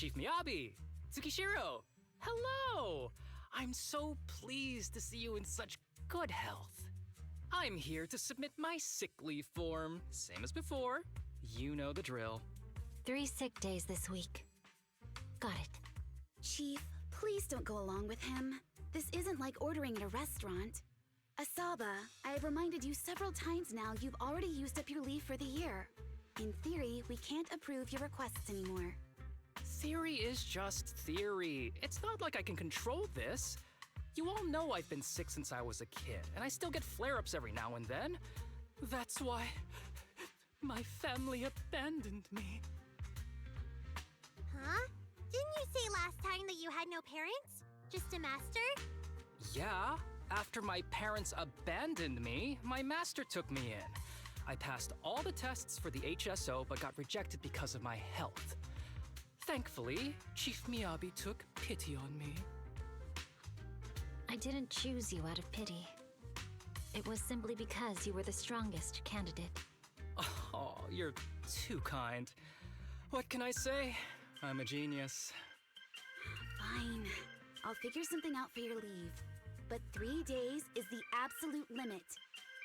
Chief Miyabi! Tsukishiro! Hello! I'm so pleased to see you in such good health. I'm here to submit my sick leave form, same as before. You know the drill. 3 sick days this week. Got it. Chief, please don't go along with him. This isn't like ordering at a restaurant. Asaba, I have reminded you several times now you've already used up your leave for the year. In theory, we can't approve your requests anymore. Theory is just theory. It's not like I can control this. You all know I've been sick since I was a kid, and I still get flare-ups every now and then. That's why my family abandoned me. Huh? Didn't you say last time that you had no parents? Just a master? Yeah, after my parents abandoned me, my master took me in. I passed all the tests for the HSO but got rejected because of my health. Thankfully, Chief Miyabi took pity on me. I didn't choose you out of pity. It was simply because you were the strongest candidate. Oh, you're too kind. What can I say? I'm a genius. Fine. I'll figure something out for your leave. But 3 days is the absolute limit.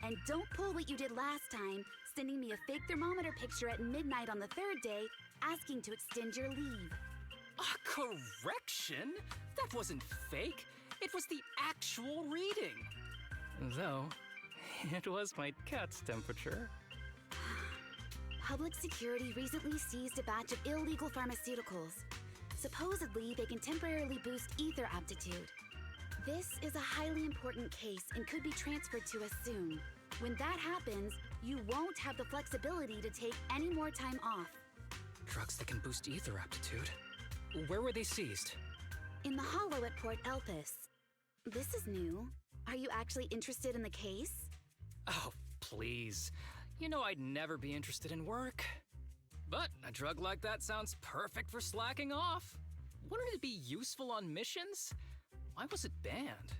And don't pull what you did last time, sending me a fake thermometer picture at midnight on the 3rd day, asking to extend your leave. A correction? That wasn't fake. It was the actual reading. Though, it was my cat's temperature. Public security recently seized a batch of illegal pharmaceuticals. Supposedly, they can temporarily boost ether aptitude. This is a highly important case and could be transferred to us soon. When that happens, you won't have the flexibility to take any more time off. Drugs that can boost ether aptitude? Where were they seized? In the hollow at Port Elpis. This is new. Are you actually interested in the case? Oh, please. You know I'd never be interested in work. But a drug like that sounds perfect for slacking off. Wouldn't it be useful on missions? Why was it banned?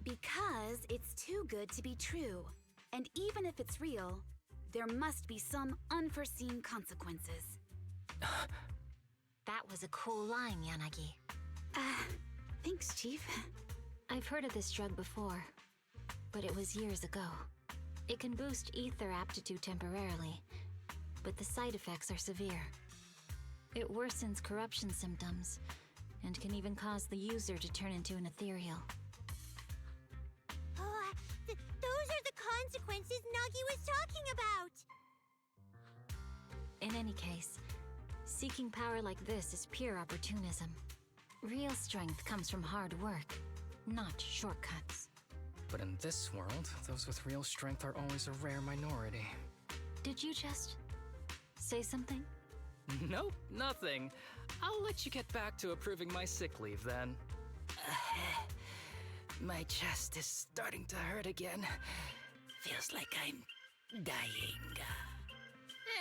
Because it's too good to be true. And even if it's real, there must be some unforeseen consequences. That was a cool line, Yanagi. Thanks, Chief. I've heard of this drug before, but it was years ago. It can boost ether aptitude temporarily, but the side effects are severe. It worsens corruption symptoms, and can even cause the user to turn into an ethereal. Oh, those are the consequences Nagi was talking about! In any case, seeking power like this is pure opportunism. Real strength comes from hard work, not shortcuts. But in this world, those with real strength are always a rare minority. Did you just say something? Nope, nothing. I'll let you get back to approving my sick leave then. My chest is starting to hurt again. Feels like I'm dying.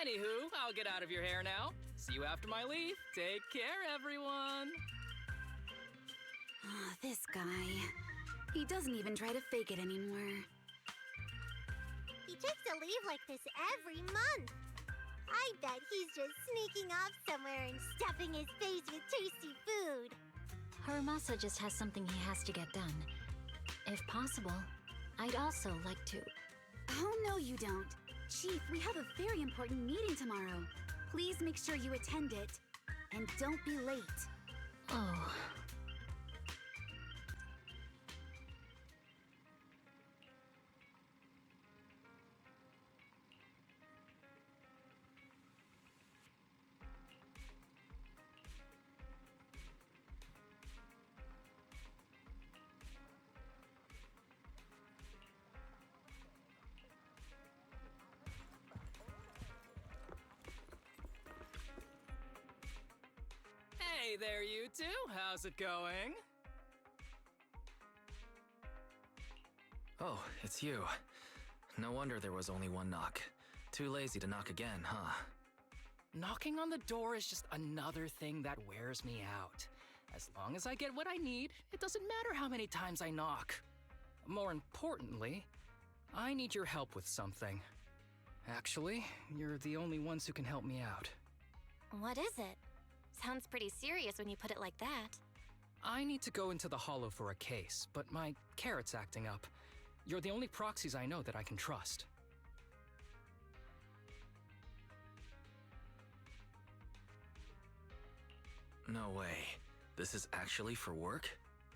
Anywho, I'll get out of your hair now. See you after my leave. Take care, everyone. Oh, this guy. He doesn't even try to fake it anymore. He takes a leave like this every month. I bet he's just sneaking off somewhere and stuffing his face with tasty food. Haramasa just has something he has to get done. If possible, I'd also like to... Oh, no, you don't. Chief, we have a very important meeting tomorrow. Please make sure you attend it. And don't be late. Oh... Hey there, you two. How's it going? Oh, it's you. No wonder there was only one knock. Too lazy to knock again, huh? Knocking on the door is just another thing that wears me out. As long as I get what I need, it doesn't matter how many times I knock. More importantly, I need your help with something. Actually, you're the only ones who can help me out. What is it? Sounds pretty serious when you put it like that. I need to go into the Hollow for a case, but my carrot's acting up. You're the only proxies I know that I can trust. No way. This is actually for work?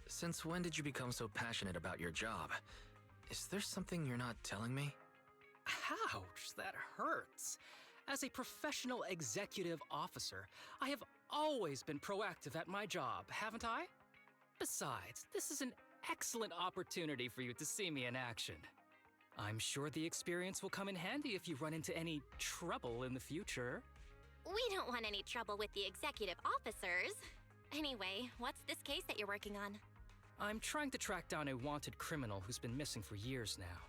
Since when did you become so passionate about your job? Is there something you're not telling me? Ouch, that hurts. As a professional executive officer, I have always been proactive at my job, haven't I? Besides, this is an excellent opportunity for you to see me in action. I'm sure the experience will come in handy if you run into any trouble in the future. We don't want any trouble with the executive officers. Anyway, what's this case that you're working on? I'm trying to track down a wanted criminal who's been missing for years now.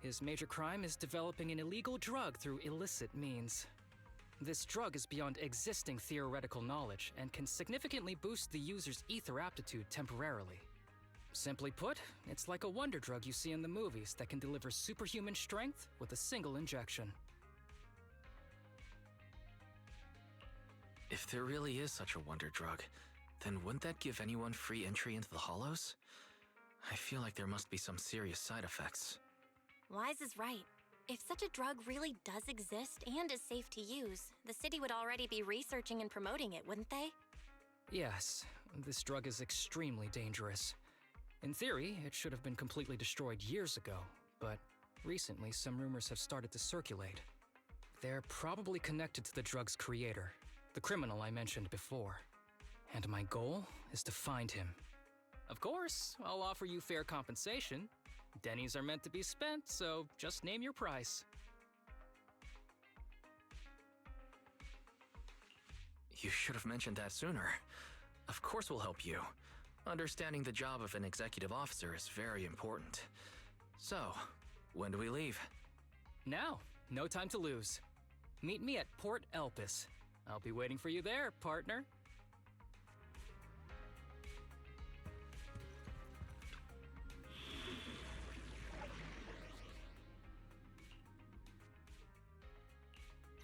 His major crime is developing an illegal drug through illicit means. This drug is beyond existing theoretical knowledge and can significantly boost the user's ether aptitude temporarily. Simply put, it's like a wonder drug you see in the movies that can deliver superhuman strength with a single injection. If there really is such a wonder drug, then wouldn't that give anyone free entry into the Hollows? I feel like there must be some serious side effects. Wise is right. If such a drug really does exist and is safe to use, the city would already be researching and promoting it, wouldn't they? Yes, this drug is extremely dangerous. In theory, it should have been completely destroyed years ago, but recently some rumors have started to circulate. They're probably connected to the drug's creator, the criminal I mentioned before. And my goal is to find him. Of course, I'll offer you fair compensation. Dennies are meant to be spent, so just name your price. You should have mentioned that sooner. Of course we'll help you. Understanding the job of an executive officer is very important. So, when do we leave? Now, no time to lose. Meet me at Port Elpis. I'll be waiting for you there, partner.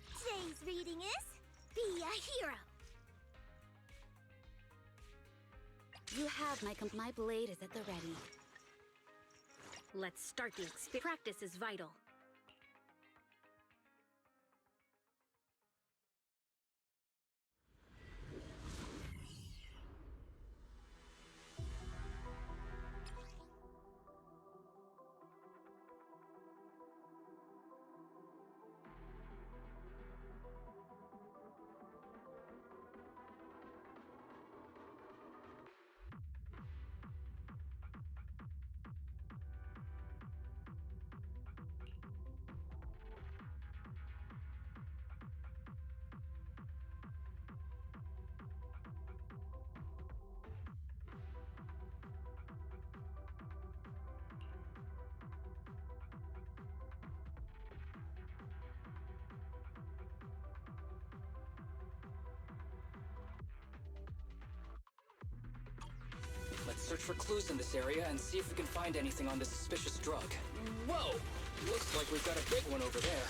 Today's reading is Be a Hero. You have my blade is at the ready. Let's start the experience. Practice is vital. Let's search for clues in this area and see if we can find anything on this suspicious drug. Whoa! Looks like we've got a big one over there.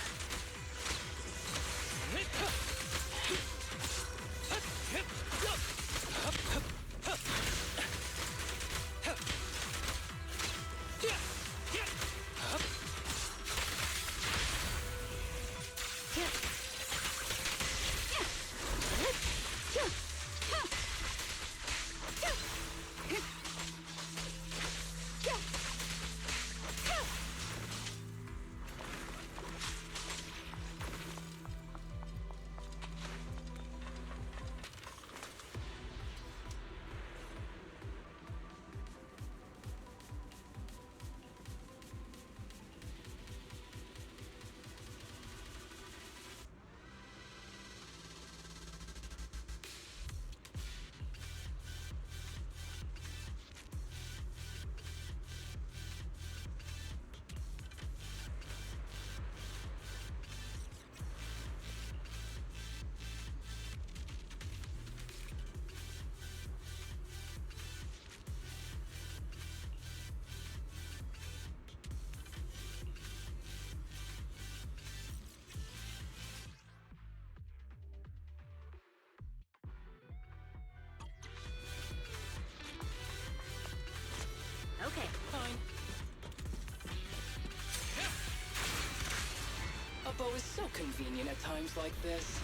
is so convenient at times like this.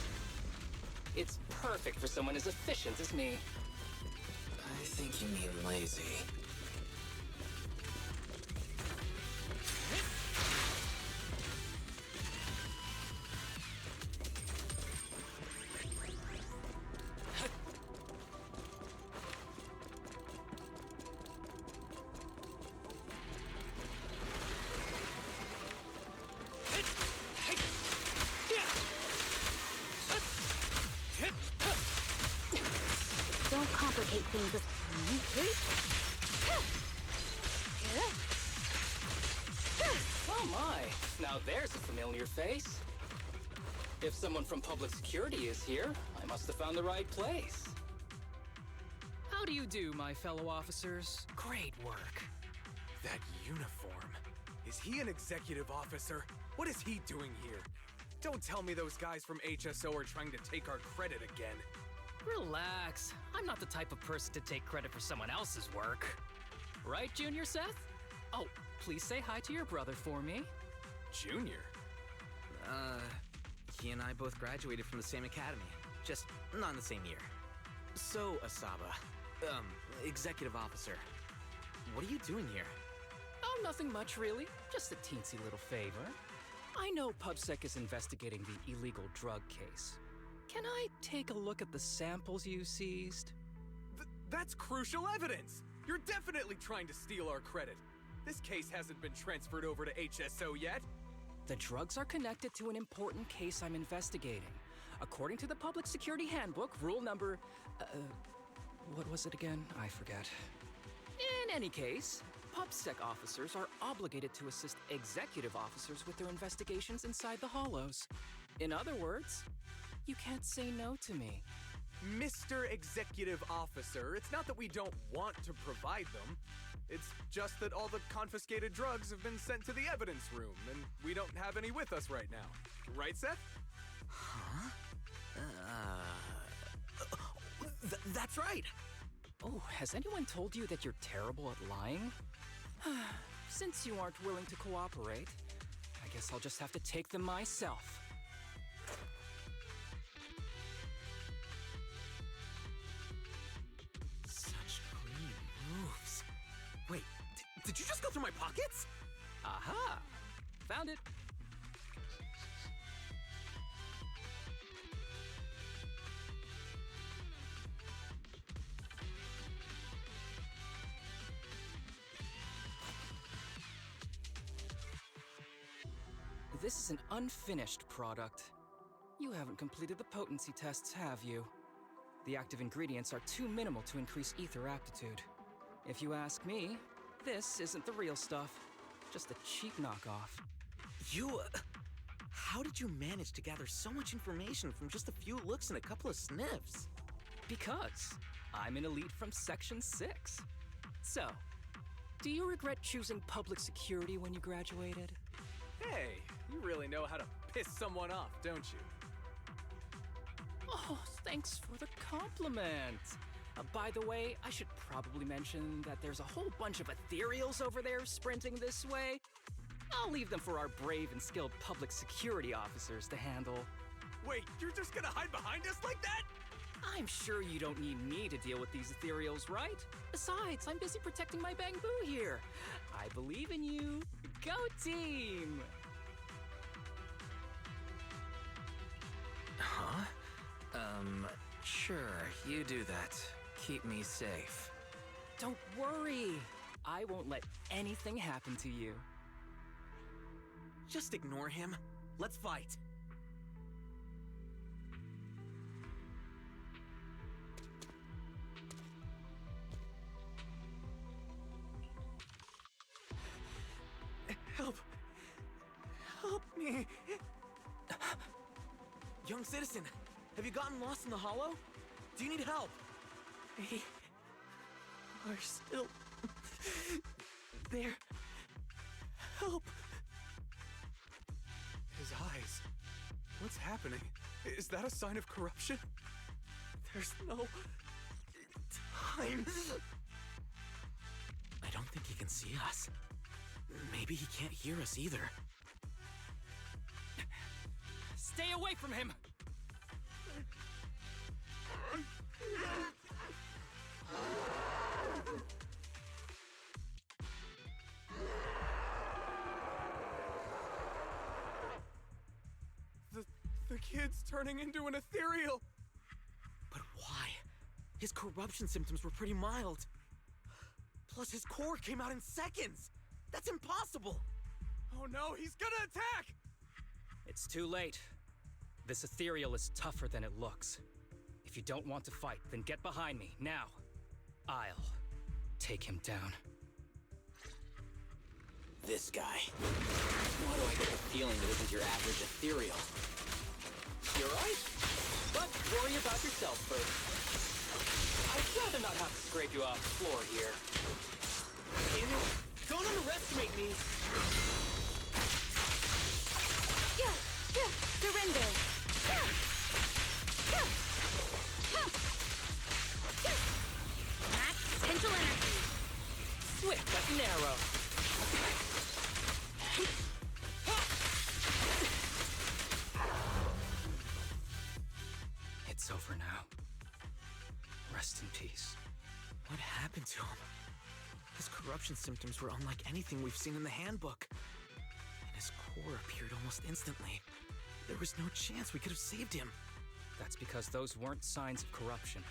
It's perfect for someone as efficient as me. I think you mean lazy. Don't complicate things with... Oh my, now there's a familiar face. If someone from public security is here, I must have found the right place. How do you do, my fellow officers? Great work. That uniform. Is he an executive officer? What is he doing here? Don't tell me those guys from HSO are trying to take our credit again. Relax. I'm not the type of person to take credit for someone else's work. Right, Junior Seth? Oh, please say hi to your brother for me. Junior? He and I both graduated from the same academy. Just not in the same year. So, Asaba, executive officer, what are you doing here? Oh, nothing much, really. Just a teensy little favor. I know PubSec is investigating the illegal drug case. Can I take a look at the samples you seized? That's crucial evidence! You're definitely trying to steal our credit. This case hasn't been transferred over to HSO yet. The drugs are connected to an important case I'm investigating. According to the Public Security Handbook, rule number... what was it again? I forget. In any case, PubSec officers are obligated to assist executive officers with their investigations inside the Hollows. In other words, you can't say no to me. Mr. Executive Officer, it's not that we don't want to provide them. It's just that all the confiscated drugs have been sent to the evidence room, and we don't have any with us right now. Right, Seth? Huh? That's right! Oh, has anyone told you that you're terrible at lying? Since you aren't willing to cooperate, I guess I'll just have to take them myself. Such clean moves. Wait, did you just go through my pockets? Aha! Found it. This is an unfinished product. You haven't completed the potency tests, have you? The active ingredients are too minimal to increase ether aptitude. If you ask me, this isn't the real stuff. Just a cheap knockoff. You, how did you manage to gather so much information from just a few looks and a couple of sniffs? Because I'm an elite from Section 6. So, do you regret choosing public security when you graduated? Hey, you really know how to piss someone off, don't you? Oh, thanks for the compliment. By the way, I should probably mention that there's a whole bunch of ethereals over there sprinting this way. I'll leave them for our brave and skilled public security officers to handle. Wait, you're just gonna hide behind us like that? I'm sure you don't need me to deal with these ethereals, right? Besides, I'm busy protecting my bamboo here. I believe in you. Go team! Huh? Sure, you do that. Keep me safe. Don't worry. I won't let anything happen to you. Just ignore him. Let's fight. Help! Help me! Young citizen, have you gotten lost in the hollow? Do you need help? We are still there. Help! His eyes. What's happening? Is that a sign of corruption? There's no time. I don't think he can see us. Maybe he can't hear us either. Stay away from him! The kid's turning into an ethereal! But why? His corruption symptoms were pretty mild. Plus, his core came out in seconds! That's impossible! Oh no, he's gonna attack! It's too late. This ethereal is tougher than it looks. If you don't want to fight, then get behind me, now. I'll take him down. This guy. Why do I get the feeling that isn't your average ethereal? You're right. But worry about yourself first. I'd rather not have to scrape you off the floor here. Damn it! Don't underestimate me! Surrender! Max potential energy. Swift like an arrow. It's over now. Rest in peace. What happened to him? His corruption symptoms were unlike anything we've seen in the handbook. And his core appeared almost instantly. There was no chance we could have saved him. That's because those weren't signs of corruption.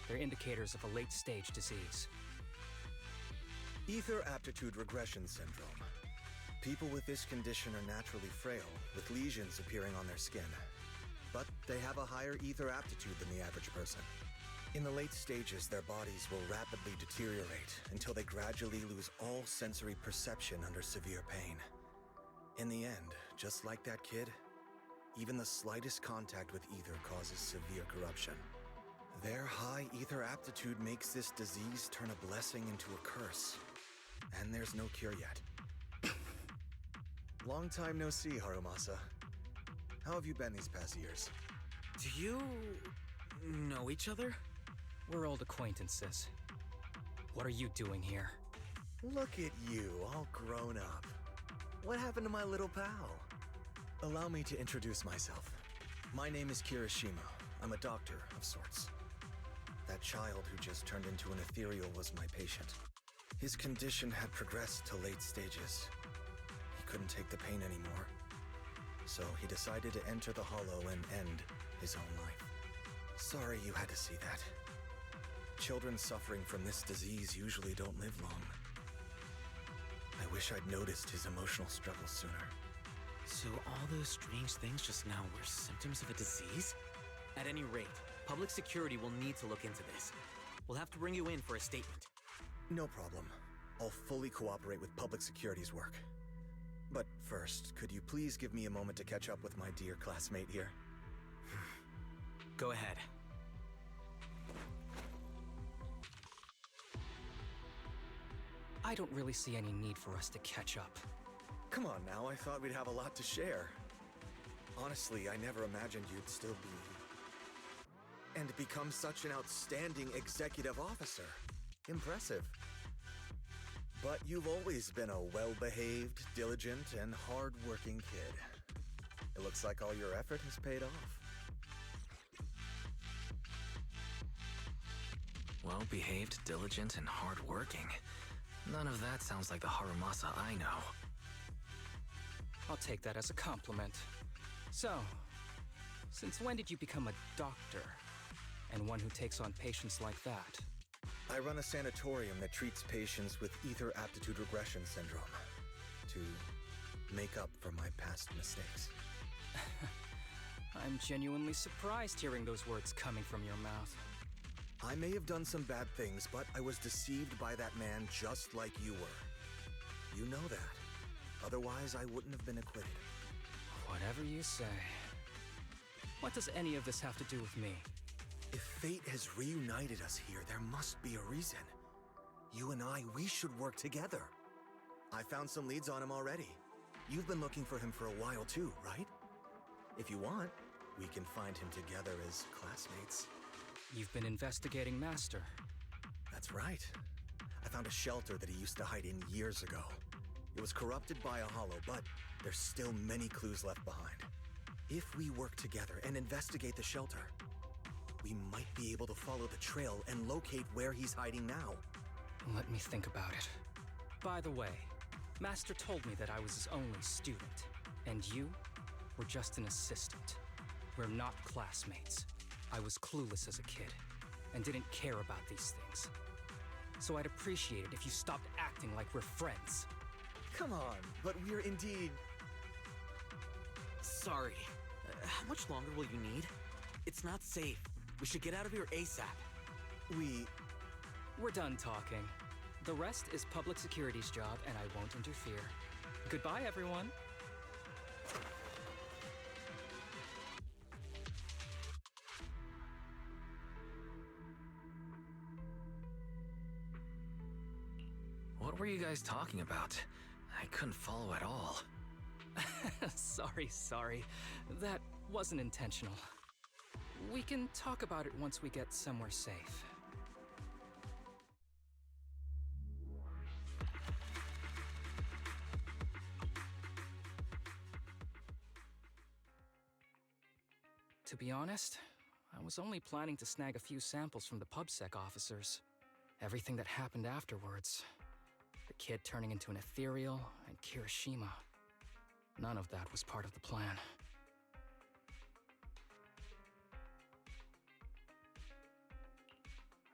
They're indicators of a late-stage disease. Ether aptitude regression syndrome. People with this condition are naturally frail, with lesions appearing on their skin. But they have a higher ether aptitude than the average person. In the late stages, their bodies will rapidly deteriorate until they gradually lose all sensory perception under severe pain. In the end, just like that kid, even the slightest contact with ether causes severe corruption. Their high ether aptitude makes this disease turn a blessing into a curse. And there's no cure yet. Long time no see, Haramasa. How have you been these past years? Do you know each other? We're old acquaintances. What are you doing here? Look at you, all grown up. What happened to my little pal? Allow me to introduce myself. My name is Kirishima. I'm a doctor of sorts. That child who just turned into an ethereal was my patient. His condition had progressed to late stages. He couldn't take the pain anymore. So he decided to enter the Hollow and end his own life. Sorry you had to see that. Children suffering from this disease usually don't live long. I wish I'd noticed his emotional struggles sooner. So all those strange things just now were symptoms of a disease? At any rate, public security will need to look into this. We'll have to bring you in for a statement. No problem. I'll fully cooperate with public security's work. But first, could you please give me a moment to catch up with my dear classmate here? Go ahead. I don't really see any need for us to catch up. Come on now, I thought we'd have a lot to share. Honestly, I never imagined you'd still be... and become such an outstanding executive officer. Impressive. But you've always been a well-behaved, diligent, and hard-working kid. It looks like all your effort has paid off. Well-behaved, diligent, and hardworking. None of that sounds like the Haramasa I know. I'll take that as a compliment. So, since when did you become a doctor? And one who takes on patients like that? I run a sanatorium that treats patients with ether aptitude regression syndrome to make up for my past mistakes. I'm genuinely surprised hearing those words coming from your mouth. I may have done some bad things, but I was deceived by that man just like you were. You know that. Otherwise, I wouldn't have been acquitted. Whatever you say. What does any of this have to do with me? If fate has reunited us here, there must be a reason. You and I, we should work together. I found some leads on him already. You've been looking for him for a while too, right? If you want, we can find him together as classmates. You've been investigating Master. That's right. I found a shelter that he used to hide in years ago. It was corrupted by a hollow, but there's still many clues left behind. If we work together and investigate the shelter, we might be able to follow the trail and locate where he's hiding now. Let me think about it. By the way, Master told me that I was his only student, and you were just an assistant. We're not classmates. I was clueless as a kid, and didn't care about these things. So I'd appreciate it if you stopped acting like we're friends. Come on, but we're indeed... Sorry. How much longer will you need? It's not safe. We should get out of here ASAP. We're done talking. The rest is public security's job, and I won't interfere. Goodbye, everyone. What were you guys talking about? I couldn't follow at all. Sorry. That wasn't intentional. We can talk about it once we get somewhere safe. To be honest, I was only planning to snag a few samples from the PubSec officers. Everything that happened afterwards. The kid turning into an ethereal, and Kirishima. None of that was part of the plan.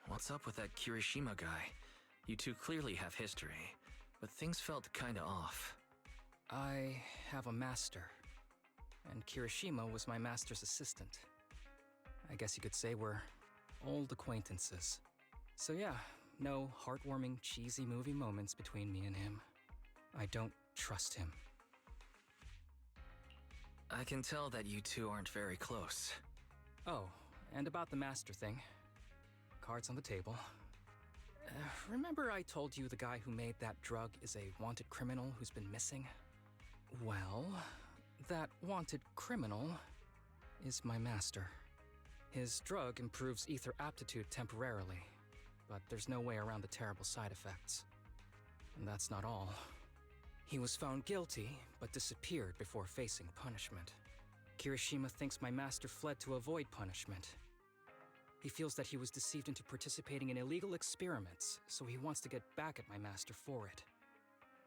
What's up with that Kirishima guy? You two clearly have history, but things felt kinda off. I have a master, and Kirishima was my master's assistant. I guess you could say we're old acquaintances. So yeah, no heartwarming, cheesy movie moments between me and him. I don't trust him. I can tell that you two aren't very close. Oh, and about the master thing. Cards on the table. Remember I told you the guy who made that drug is a wanted criminal who's been missing? Well, that wanted criminal is my master. His drug improves ether aptitude temporarily, but there's no way around the terrible side effects. And that's not all. He was found guilty, but disappeared before facing punishment. Kirishima thinks my master fled to avoid punishment. He feels that he was deceived into participating in illegal experiments, so he wants to get back at my master for it.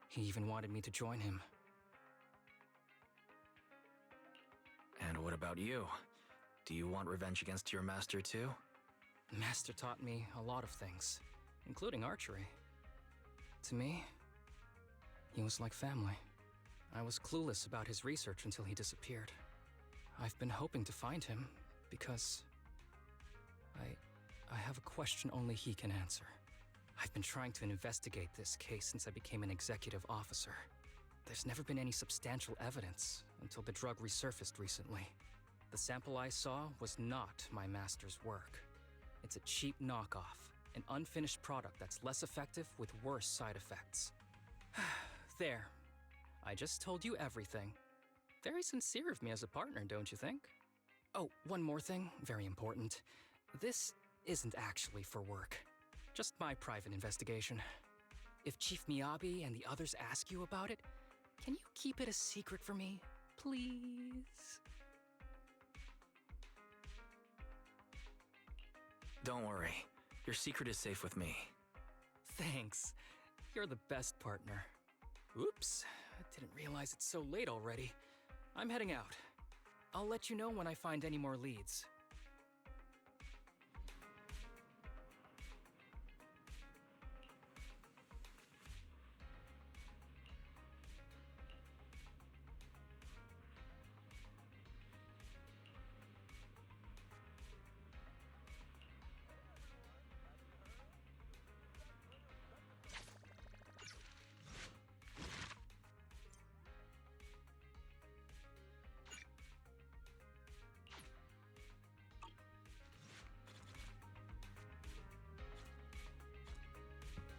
He even wanted me to join him. And what about you? Do you want revenge against your master too? Master taught me a lot of things, including archery. To me, he was like family. I was clueless about his research until he disappeared. I've been hoping to find him because I have a question only he can answer. I've been trying to investigate this case since I became an executive officer. There's never been any substantial evidence until the drug resurfaced recently. The sample I saw was not my master's work. It's a cheap knockoff, an unfinished product that's less effective with worse side effects. There. I just told you everything. Very sincere of me as a partner, don't you think? Oh, one more thing, very important. This isn't actually for work. Just my private investigation. If Chief Miyabi and the others ask you about it, can you keep it a secret for me, please? Don't worry. Your secret is safe with me. Thanks. You're the best partner. Oops, I didn't realize it's so late already. I'm heading out. I'll let you know when I find any more leads.